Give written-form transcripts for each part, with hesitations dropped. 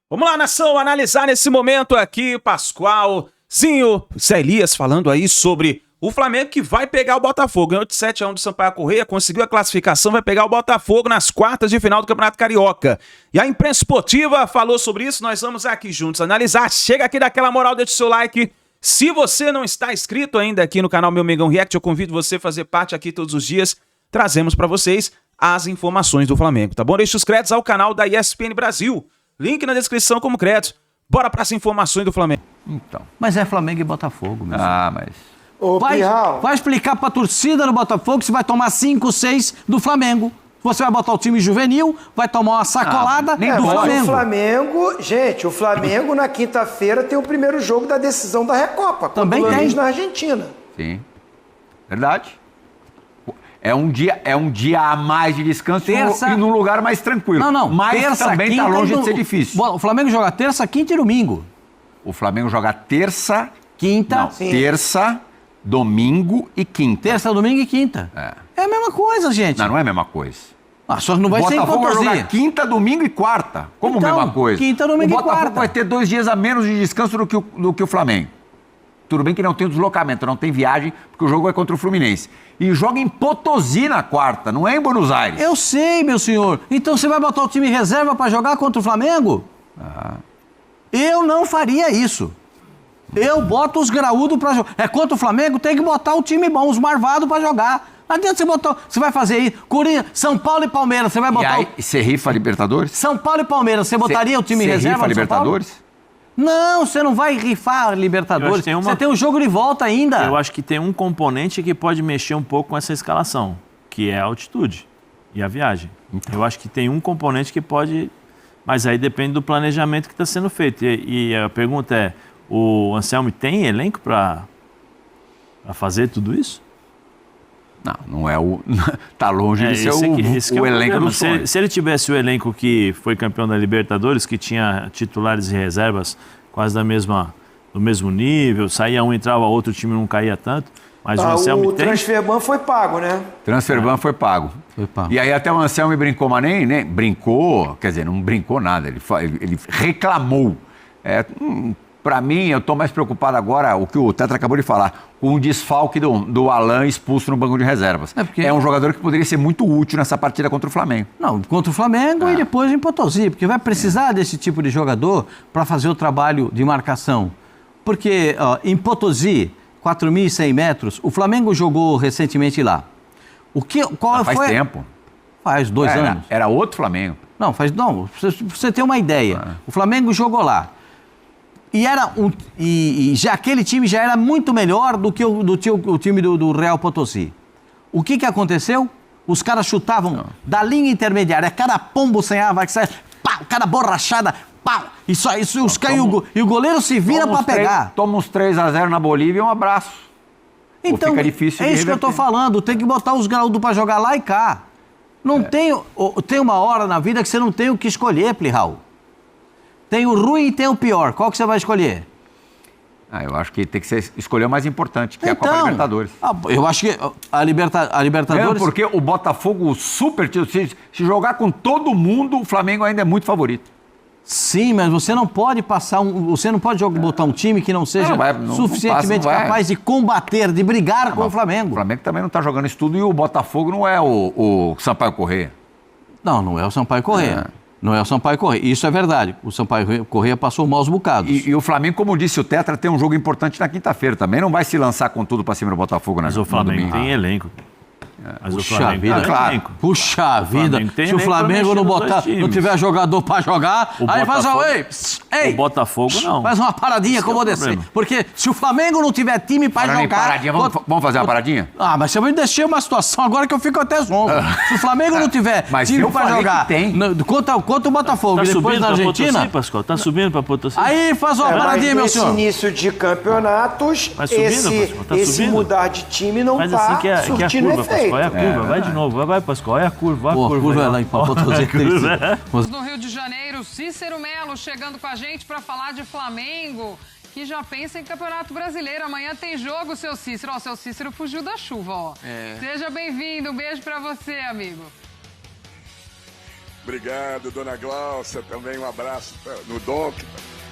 Vamos lá, nação, analisar nesse momento aqui, Pascoalzinho, Zé Elias falando aí sobre o Flamengo que vai pegar o Botafogo. Ganhou de 7-1 do Sampaio Corrêa, conseguiu a classificação, vai pegar o Botafogo nas quartas de final do Campeonato Carioca. E a imprensa esportiva falou sobre isso, nós vamos aqui juntos analisar. Chega aqui daquela moral, deixa o seu like. Se você não está inscrito ainda aqui no canal Meu Mengão React, eu convido você a fazer parte aqui todos os dias. Trazemos para vocês as informações do Flamengo, tá bom? Deixe os créditos ao canal da ESPN Brasil. Link na descrição como crédito. Bora para as informações do Flamengo. Então. Mas é Flamengo e Botafogo, meu mas... Ô, vai explicar pra torcida do Botafogo se vai tomar 5, 6 do Flamengo. Você vai botar o time juvenil, vai tomar uma sacolada do Flamengo. O Flamengo na quinta-feira tem o primeiro jogo da decisão da Recopa. Também contra o tem. Lanús na Argentina. Sim, verdade. É um dia a mais de descanso e num lugar mais tranquilo. Não. Mas terça, também quinta, tá longe de ser difícil. O Flamengo joga terça, quinta e domingo. O Flamengo joga terça, quinta, terça, domingo e quinta. Terça, domingo e quinta. É a mesma coisa, gente. Não é a mesma coisa. Só que não vai ser em Botafogo vai fantasia. jogar quinta, domingo e quarta. Como Então, mesma coisa? quinta, domingo e quarta. O Botafogo vai ter 2 dias a menos de descanso do que o Flamengo. Tudo bem que não tem deslocamento, não tem viagem, porque o jogo é contra o Fluminense. E joga em Potosí na quarta, não é em Buenos Aires. Eu sei, meu senhor. Então você vai botar o time reserva pra jogar contra o Flamengo? Eu não faria isso. Eu boto os graúdos pra jogar. É contra o Flamengo, tem que botar o time bom, os marvados pra jogar. Não adianta você botar... Você vai fazer aí, Corinthians, São Paulo e Palmeiras, você vai botar... E aí, você rifa a Libertadores? São Paulo e Palmeiras, você botaria o time reserva? Você rifa a Libertadores? Não, você não vai rifar a Libertadores. Você tem um jogo de volta ainda. Eu acho que tem um componente que pode mexer um pouco com essa escalação, que é a altitude e a viagem. Eu acho que tem um componente que pode... Mas aí depende do planejamento que está sendo feito. E a pergunta é, o Anselmi tem elenco para fazer tudo isso? Não é o... Tá longe de ser o elenco do sonho. Se ele tivesse o elenco que foi campeão da Libertadores, que tinha titulares e reservas quase do mesmo nível, saía um, entrava outro, o time não caía tanto, mas o Anselmi tem... O transferban foi pago, né? Transferban foi pago. E aí até o Anselmi brincou, mas nem brincou, quer dizer, não brincou nada, ele reclamou. Para mim, eu estou mais preocupado agora, o que o Tetra acabou de falar, com o desfalque do Alan expulso no banco de reservas. É um jogador que poderia ser muito útil nessa partida contra o Flamengo. Não, contra o Flamengo e depois em Potosí, porque vai precisar desse tipo de jogador para fazer o trabalho de marcação. Porque em Potosí, 4.100 metros, o Flamengo jogou recentemente lá. Faz tempo. Faz 2 anos. Era outro Flamengo. Não, você tem uma ideia. O Flamengo jogou lá. E já aquele time já era muito melhor do que o time do Real Potosí. O que aconteceu? Os caras chutavam da linha intermediária, cada pombo sem ar, vai que sai, pá, cada borrachada, pá, e o goleiro se vira para pegar. Toma uns 3-0 na Bolívia e um abraço. Então, fica difícil é isso que eu tô falando, tem que botar os graúdos para jogar lá e cá. Não tem uma hora na vida que você não tem o que escolher, Plihal. Tem o ruim e tem o pior. Qual que você vai escolher? Eu acho que tem que escolher o mais importante, que é a Copa Libertadores. Eu acho que a Libertadores... Mesmo porque o Botafogo, super título, se jogar com todo mundo, o Flamengo ainda é muito favorito. Sim, mas você não pode você não pode botar um time que não seja suficientemente capaz de combater, de brigar com o Flamengo. O Flamengo também não está jogando isso tudo e o Botafogo não é o Sampaio Corrêa. Não é o Sampaio Corrêa. Não é o Sampaio Corrêa. Isso é verdade. O Sampaio Corrêa passou maus bocados. E o Flamengo, como disse o Tetra, tem um jogo importante na quinta-feira. Também não vai se lançar com tudo para cima do Botafogo, né? Mas o Flamengo tem elenco. Puxa vida, claro. Puxa vida. Se o Flamengo não tiver jogador para jogar, aí faz o Botafogo não. Faz uma paradinha como descer. Porque se o Flamengo não tiver time para jogar... Vamos fazer uma paradinha? Mas você me deixou uma situação agora que eu fico até zonzo. Se o Flamengo não tiver time para jogar contra o Botafogo e depois na Argentina... Tá subindo para Potosí. Aí faz uma paradinha, meu senhor. Nesse início de campeonatos, esse mudar de time não está surtindo efeito. É a curva, vai de novo, vai Pascoal, é a curva, curva lá em Potosí. No Rio de Janeiro, Cícero Melo chegando com a gente para falar de Flamengo, que já pensa em Campeonato Brasileiro. Amanhã tem jogo, seu Cícero. Ó, seu Cícero fugiu da chuva, ó. Seja bem-vindo, um beijo para você, amigo. Obrigado, dona Glaucia. Também um abraço no Donk,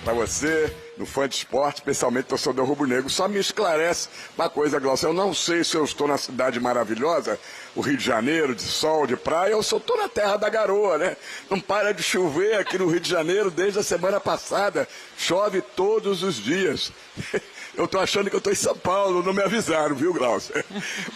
para você, no Fã de Esporte, especialmente torcedor rubro-negro. Só me esclarece uma coisa, Glaucia. Eu não sei se eu estou na cidade maravilhosa, o Rio de Janeiro, de sol, de praia, ou se eu estou na terra da garoa, né? Não para de chover aqui no Rio de Janeiro desde a semana passada. Chove todos os dias. Eu tô achando que eu tô em São Paulo, não me avisaram, viu, Glaucia?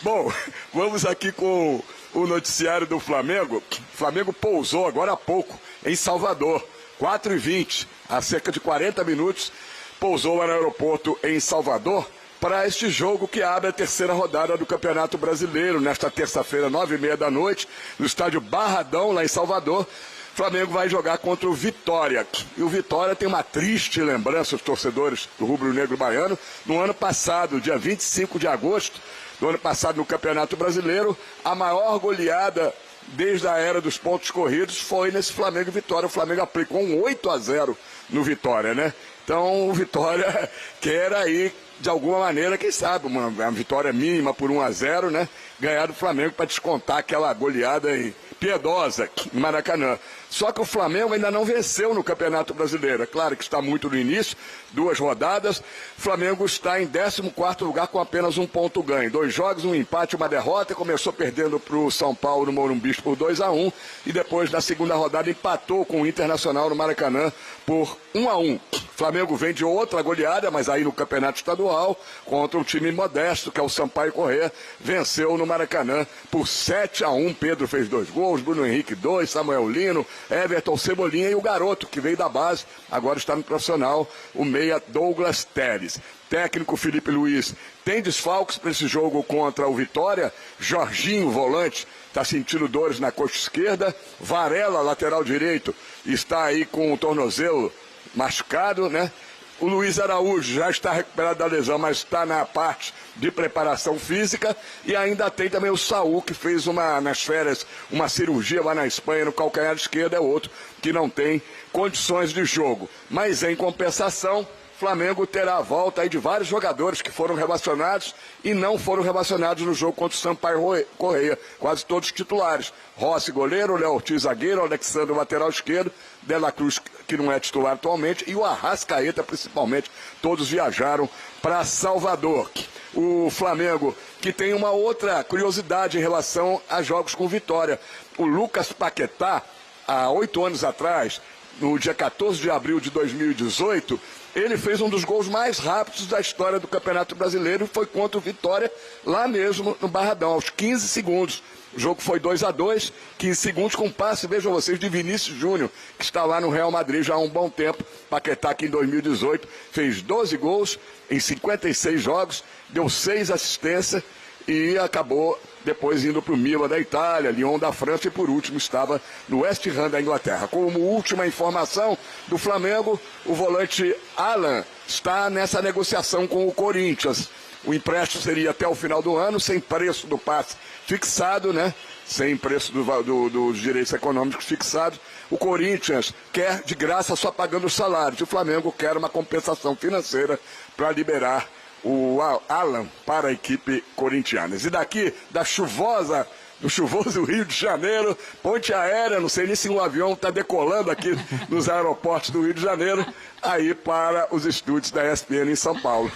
Bom, vamos aqui com o noticiário do Flamengo. O Flamengo pousou agora há pouco em Salvador, 4h20, há cerca de 40 minutos, pousou no aeroporto em Salvador para este jogo que abre a terceira rodada do Campeonato Brasileiro, nesta terça-feira, 9h30 da noite, no estádio Barradão, lá em Salvador. O Flamengo vai jogar contra o Vitória. E o Vitória tem uma triste lembrança, os torcedores do rubro-negro baiano. No ano passado, dia 25 de agosto do ano passado, no Campeonato Brasileiro, a maior goleada desde a era dos pontos corridos foi nesse Flamengo e Vitória. O Flamengo aplicou um 8-0 no Vitória, né? Então o Vitória quer aí, de alguma maneira, quem sabe, uma vitória mínima por 1-0, né? Ganhar do Flamengo para descontar aquela goleada aí piedosa no Maracanã. Só que o Flamengo ainda não venceu no Campeonato Brasileiro. É claro que está muito no início, 2 rodadas. O Flamengo está em 14º lugar com apenas 1 ponto ganho. 2 jogos, 1 empate, 1 derrota. Começou perdendo para o São Paulo no Morumbi por 2-1. E depois, na segunda rodada, empatou com o Internacional no Maracanã por 1-1. O Flamengo vem de outra goleada, mas aí no Campeonato Estadual, contra um time modesto, que é o Sampaio Corrêa. Venceu no Maracanã por 7-1. Pedro fez 2 gols, Bruno Henrique 2, Samuel Lino, Everton Cebolinha e o garoto que veio da base, agora está no profissional, o meia Douglas Telles. Técnico Felipe Luiz tem desfalques para esse jogo contra o Vitória. Jorginho, volante, está sentindo dores na coxa esquerda. Varela, lateral direito, está aí com o tornozelo machucado, né? O Luiz Araújo já está recuperado da lesão, mas está na parte de preparação física. E ainda tem também o Saúl, que fez nas férias uma cirurgia lá na Espanha, no calcanhar esquerdo. É outro que não tem condições de jogo. Mas em compensação, Flamengo terá a volta aí de vários jogadores que foram relacionados e não foram relacionados no jogo contra o Sampaio Corrêa. Quase todos titulares. Rossi, goleiro, Léo Ortiz, zagueiro, Alexandre, lateral esquerdo, De La Cruz, que não é titular atualmente, e o Arrascaeta, principalmente. Todos viajaram para Salvador. O Flamengo, que tem uma outra curiosidade em relação a jogos com Vitória. O Lucas Paquetá, há 8 anos atrás, no dia 14 de abril de 2018, ele fez um dos gols mais rápidos da história do Campeonato Brasileiro e foi contra o Vitória, lá mesmo no Barradão, aos 15 segundos. O jogo foi 2-2, 15 segundos com passe, vejam vocês, de Vinícius Júnior, que está lá no Real Madrid já há um bom tempo. Paquetá, que em 2018 fez 12 gols em 56 jogos, deu 6 assistências e acabou depois indo para o Milan da Itália, Lyon da França e por último estava no West Ham da Inglaterra. Como última informação do Flamengo, o volante Alan está nessa negociação com o Corinthians. O empréstimo seria até o final do ano, sem preço do passe fixado, né? Sem preço dos direitos econômicos fixados. O Corinthians quer de graça só pagando os salários. O Flamengo quer uma compensação financeira para liberar o Alan para a equipe corintiana. E daqui, do chuvoso Rio de Janeiro, ponte aérea, não sei nem se um avião está decolando aqui nos aeroportos do Rio de Janeiro, aí para os estúdios da ESPN em São Paulo.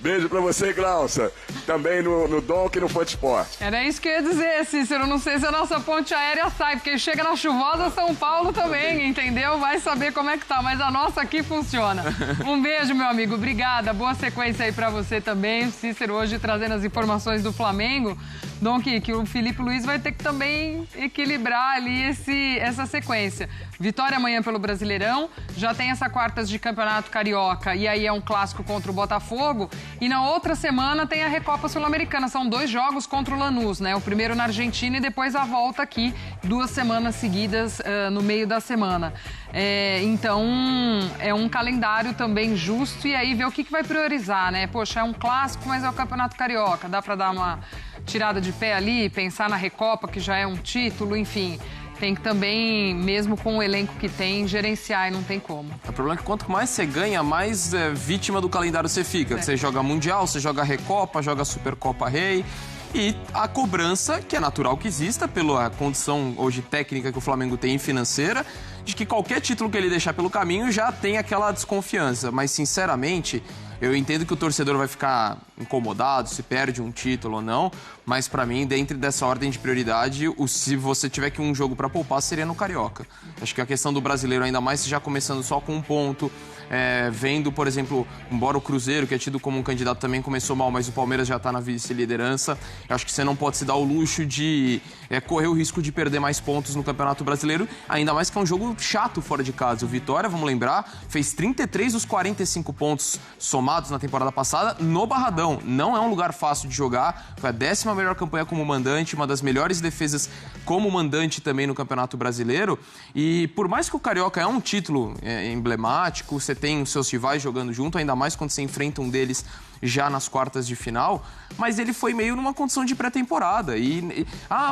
Beijo para você, Glaucia. Também no Donk e no Fã de Esporte. Era isso que eu ia dizer, Cícero. Não sei se a nossa ponte aérea sai, porque chega na chuvosa São Paulo também, entendeu? Vai saber como é que tá, mas a nossa aqui funciona. Um beijo, meu amigo. Obrigada. Boa sequência aí para você também. O Cícero hoje trazendo as informações do Flamengo. Donk, que o Felipe Luiz vai ter que também equilibrar ali essa sequência. Vitória amanhã pelo Brasileirão, já tem essa quartas de Campeonato Carioca e aí é um clássico contra o Botafogo. E na outra semana tem a Recopa Sul-Americana, são 2 jogos contra o Lanús, né? O primeiro na Argentina e depois a volta aqui, 2 semanas seguidas no meio da semana. Então é um calendário também justo e aí ver o que vai priorizar, né? Poxa, é um clássico, mas é o Campeonato Carioca, dá pra dar uma tirada de pé ali, pensar na Recopa, que já é um título, enfim. Tem que também, mesmo com o elenco que tem, gerenciar e não tem como. O problema é que quanto mais você ganha, mais vítima do calendário você fica. Você joga Mundial, você joga Recopa, joga Supercopa Rei. e a cobrança, que é natural que exista, pela condição hoje técnica que o Flamengo tem e financeira, de que qualquer título que ele deixar pelo caminho já tem aquela desconfiança. Mas, sinceramente, eu entendo que o torcedor vai ficar incomodado se perde um título ou não, mas para mim, dentro dessa ordem de prioridade, se você tiver que um jogo para poupar, seria no Carioca. Acho que a questão do brasileiro, ainda mais já começando só com um ponto, vendo, por exemplo, embora o Cruzeiro, que é tido como um candidato, também começou mal, mas o Palmeiras já está na vice-liderança, eu acho que você não pode se dar o luxo de correr o risco de perder mais pontos no Campeonato Brasileiro, ainda mais que é um jogo chato fora de casa. O Vitória, vamos lembrar, fez 33 dos 45 pontos somados na temporada passada no Barradão. Não é um lugar fácil de jogar, foi a 10ª melhor campanha como mandante, uma das melhores defesas como mandante também no Campeonato Brasileiro, e por mais que o Carioca é um título emblemático, você tem os seus rivais jogando junto, ainda mais quando você enfrenta um deles já nas quartas de final, mas ele foi meio numa condição de pré-temporada.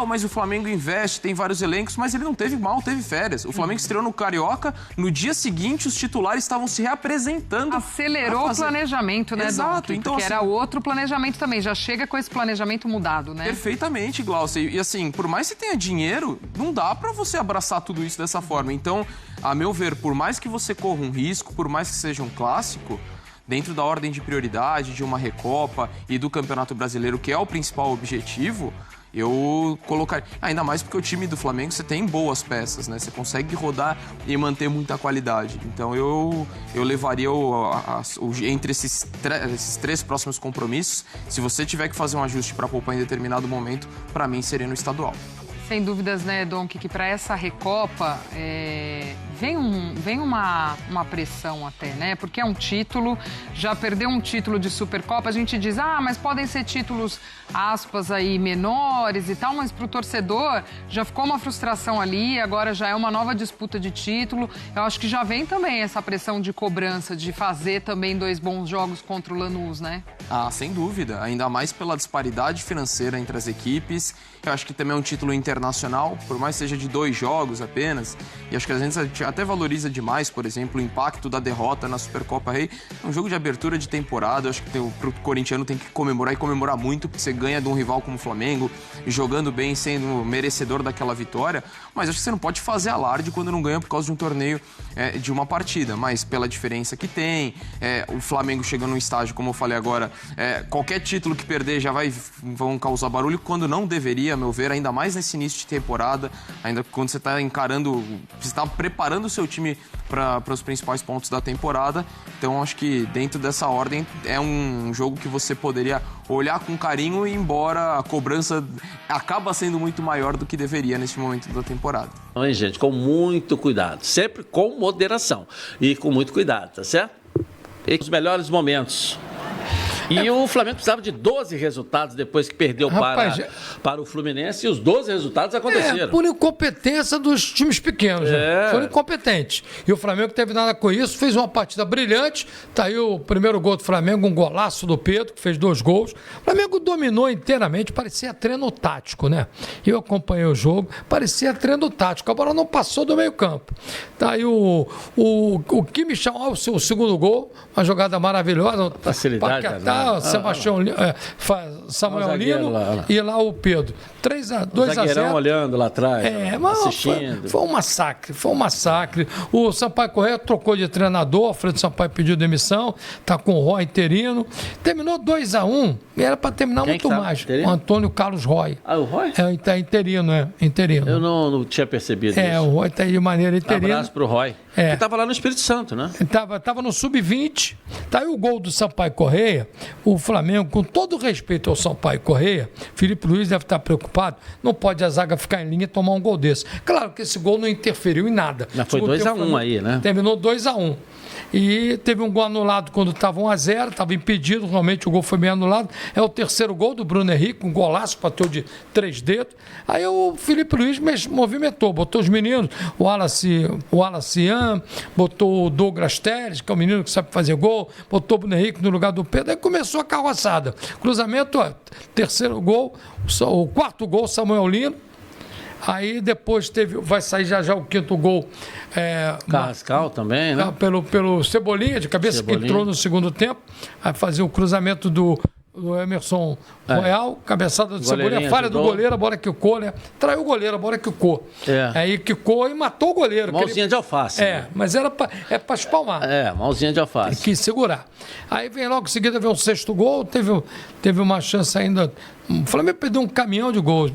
Mas o Flamengo investe, tem vários elencos, mas ele não teve mal, teve férias. O Flamengo estreou no Carioca, no dia seguinte os titulares estavam se reapresentando. Acelerou o planejamento, né, Exato. Dom? Então, porque assim, era outro planejamento também, já chega com esse planejamento mudado, né? Perfeitamente, Glaucia. E assim, por mais que você tenha dinheiro, não dá pra você abraçar tudo isso dessa forma. Então, a meu ver, por mais que você corra um risco, por mais que seja um clássico, dentro da ordem de prioridade de uma Recopa e do Campeonato Brasileiro, que é o principal objetivo, eu colocaria... Ainda mais porque o time do Flamengo, você tem boas peças, né? Você consegue rodar e manter muita qualidade. Então eu levaria entre esses 3 próximos compromissos, se você tiver que fazer um ajuste para poupar em determinado momento, para mim seria no estadual. Sem dúvidas, né, Dom, que para essa Recopa vem uma pressão até, né? Porque é um título, já perdeu um título de Supercopa, a gente diz, mas podem ser títulos, aspas, aí, menores e tal, mas para o torcedor já ficou uma frustração ali, agora já é uma nova disputa de título. Eu acho que já vem também essa pressão de cobrança, de fazer também 2 bons jogos contra o Lanús, né? Sem dúvida, ainda mais pela disparidade financeira entre as equipes. Eu acho que também é um título internacional, por mais que seja de 2 jogos apenas, e acho que a gente até valoriza demais, por exemplo, o impacto da derrota na Supercopa Rei. É um jogo de abertura de temporada, eu acho que pro corintiano tem que comemorar, e comemorar muito, porque você ganha de um rival como o Flamengo, jogando bem, sendo merecedor daquela vitória, mas acho que você não pode fazer alarde quando não ganha por causa de um torneio, de uma partida, mas pela diferença que tem, o Flamengo chegando num estágio, como eu falei agora, qualquer título que perder já vão causar barulho, quando não deveria, a meu ver, ainda mais nesse início de temporada, ainda quando você está você está preparando o seu time para os principais pontos da temporada. Então acho que dentro dessa ordem é um jogo que você poderia olhar com carinho, embora a cobrança acaba sendo muito maior do que deveria nesse momento da temporada. Então, gente, com muito cuidado, sempre com moderação e com muito cuidado, tá certo? E os melhores momentos. E o Flamengo precisava de 12 resultados depois que perdeu para o Fluminense, e os 12 resultados aconteceram. Por incompetência dos times pequenos. Né? Foram incompetentes. E o Flamengo teve nada com isso, fez uma partida brilhante. Tá aí o primeiro gol do Flamengo, um golaço do Pedro, que fez 2 gols. O Flamengo dominou inteiramente, parecia treino tático, né? Eu acompanhei o jogo, parecia treino tático. A bola não passou do meio campo. Tá aí o Kimi chamou o seu segundo gol, uma jogada maravilhosa. Facilidade, Samuel Lino e lá o Pedro. 2-0. Olhando lá atrás, assistindo. Foi um massacre. O Sampaio Corrêa trocou de treinador, o Fred Sampaio pediu demissão, tá com o Roy interino. Terminou 2-1, e era para terminar muito mais. O Antônio Carlos Roy. O Roy? Tá interino, interino. Eu não tinha percebido isso. O Roy tá aí de maneira interina. Um abraço pro Roy. Que estava lá no Espírito Santo, né? Tava no Sub-20. Tá aí o gol do Sampaio Corrêa. O Flamengo, com todo respeito ao Sampaio Corrêa, Felipe Luiz deve estar preocupado, não pode a zaga ficar em linha e tomar um gol desse. Claro que esse gol não interferiu em nada. Mas foi 2-1 aí, né? Terminou 2-1. E teve um gol anulado quando estava 1-0, estava impedido, realmente o gol foi bem anulado. É o terceiro gol do Bruno Henrique, um golaço, bateu de 3 dedos. Aí o Felipe Luiz movimentou, botou os meninos, o Alacian, botou o Douglas Teres, que é o menino que sabe fazer gol, botou o Bruno Henrique no lugar do Pedro, aí começou a carroçada. Cruzamento, terceiro gol, o quarto gol, Samuel Lino. Aí depois vai sair já o 5º gol. Carrascal também, né? Pelo Cebolinha, de cabeça, que entrou no segundo tempo. Aí fazia o cruzamento do O Emerson Royal, cabeçada do Cebolinha, falha do goleiro, a bola quicou, né? Traiu o goleiro, a bola quicou. Aí quicou e matou o goleiro. Mãozinha de alface. Mas era pra espalmar. Mãozinha de alface. Tem que segurar. Aí vem logo em seguida, veio o 6º gol, teve uma chance ainda. O Flamengo perdeu um caminhão de gols.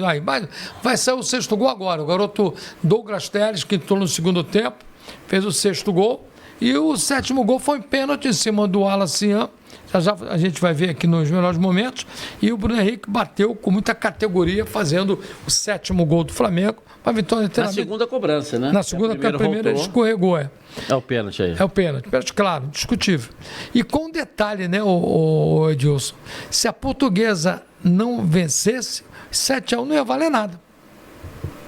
Aí, mas vai sair o 6º gol agora. O garoto Douglas Teles, que entrou no segundo tempo, fez o 6º gol. E o 7º gol foi pênalti em cima do Alacian. Já a gente vai ver aqui nos melhores momentos. E o Bruno Henrique bateu com muita categoria, fazendo o 7º gol do Flamengo. Uma vitória na segunda cobrança, né? Na segunda, que a primeira ele escorregou. É o pênalti aí. É o pênalti. Pênalti, claro, discutível. E com um detalhe, né, o Edilson? Se a Portuguesa não vencesse, 7-1 não ia valer nada.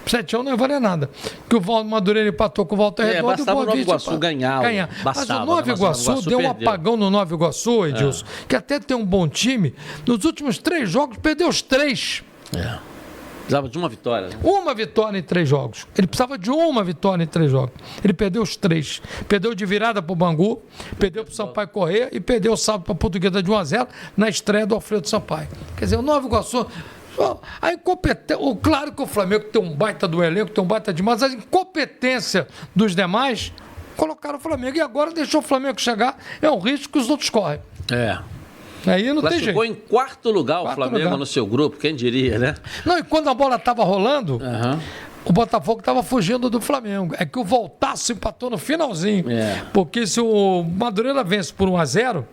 7-1 não ia valer nada. Porque o Valdo Madureira empatou com o Volta Redonda. Bastava o Nova Iguaçu ganhar. Mas o Nova Iguaçu deu um apagão no Nova Iguaçu, Edilson, que até tem um bom time. Nos últimos 3 jogos, perdeu os 3. Precisava de uma vitória. Né? Uma vitória em 3 jogos. Ele precisava de uma vitória em 3 jogos. Ele perdeu os 3. Perdeu de virada para o Bangu, perdeu para o Sampaio Corrêa e perdeu o sábado para a Portuguesa de 1-0 na estreia do Alfredo Sampaio. Quer dizer, o Nova Iguaçu... A incompetência, claro que o Flamengo tem um baita do elenco, tem um baita de, mas a incompetência dos demais colocaram o Flamengo e agora deixou o Flamengo chegar, é um risco que os outros correm. Aí não tem jeito. Ficou em 4º lugar o Flamengo no seu grupo, quem diria, né? Não, e quando a bola estava rolando, o Botafogo estava fugindo do Flamengo. É que o Voltaço empatou no finalzinho. Porque se o Madureira vence por 1-0,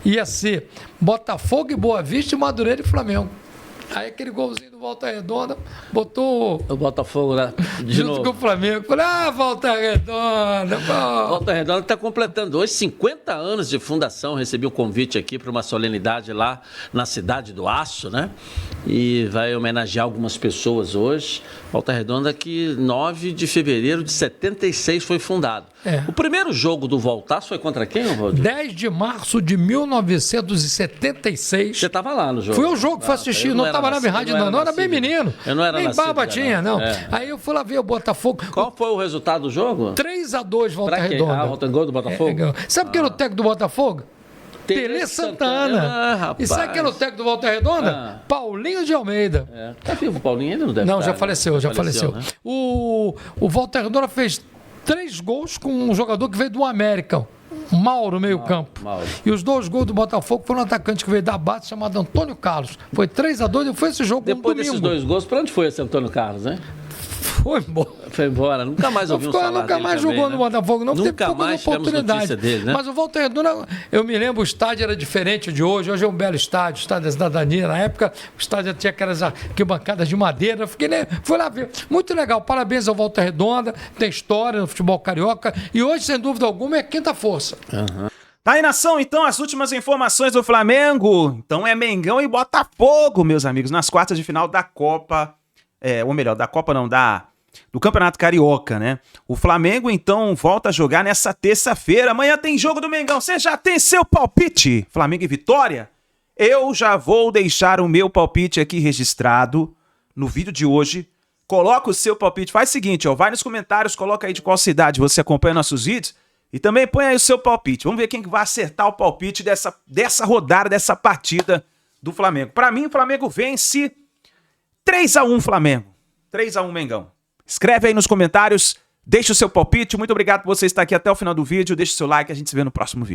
ia ser Botafogo e Boa Vista e Madureira e Flamengo. Aí aquele golzinho do Volta Redonda botou o Botafogo lá de junto novo com o Flamengo. Falei, Volta Redonda. Volta Redonda está completando hoje 50 anos de fundação. Recebi um convite aqui para uma solenidade lá na Cidade do Aço, né? E vai homenagear algumas pessoas hoje. Volta Redonda que 9 de fevereiro de 76 foi fundado. O primeiro jogo do Voltaço foi contra quem, Valdir? 10 de março de 1976. Você estava lá no jogo? Foi o jogo que foi assistir, não estava na rádio, não era bem menino. Eu não era nem nascido, barba tinha, não. Aí eu fui lá ver o Botafogo. Qual foi o resultado do jogo? 3-2 Volta Redonda. Volta gol do Botafogo? Sabe quem era o técnico do Botafogo? Tele Santana. E sabe quem era o técnico do Volta Redonda? Paulinho de Almeida. Tá vivo o Paulinho ainda? Não, já faleceu. Né? O Volta Redonda fez 3 gols com um jogador que veio do América, Mauro, meio campo. E os 2 gols do Botafogo foram um atacante que veio da base chamado Antônio Carlos. Foi 3-2 e foi esse jogo depois desses 2 gols, para onde foi esse Antônio Carlos, hein? Foi embora. Foi embora. Nunca mais ouviu falar dele. Nunca mais jogou no Botafogo, não. Nunca mais tivemos notícia dele, né? Mas o Volta Redonda, eu me lembro, o estádio era diferente de hoje. Hoje é um belo estádio, o estádio da Cidadania. Na época, o estádio tinha aquelas arquibancadas de madeira. Fui lá ver. Muito legal. Parabéns ao Volta Redonda. Tem história no futebol carioca. E hoje, sem dúvida alguma, é a quinta força. Tá aí, nação, então, as últimas informações do Flamengo. Então é Mengão e Botafogo, meus amigos, nas quartas de final da Copa. Ou melhor, da Copa não, do Campeonato Carioca, né? O Flamengo, então, volta a jogar nessa terça-feira. Amanhã tem jogo do Mengão. Você já tem seu palpite? Flamengo e Vitória? Eu já vou deixar o meu palpite aqui registrado no vídeo de hoje. Coloca o seu palpite. Faz o seguinte, vai nos comentários, coloca aí de qual cidade você acompanha nossos vídeos e também põe aí o seu palpite. Vamos ver quem vai acertar o palpite dessa rodada, dessa partida do Flamengo. Para mim, o Flamengo vence 3-1 Flamengo. 3-1 Mengão. Escreve aí nos comentários, deixa o seu palpite. Muito obrigado por você estar aqui até o final do vídeo. Deixa o seu like, a gente se vê no próximo vídeo.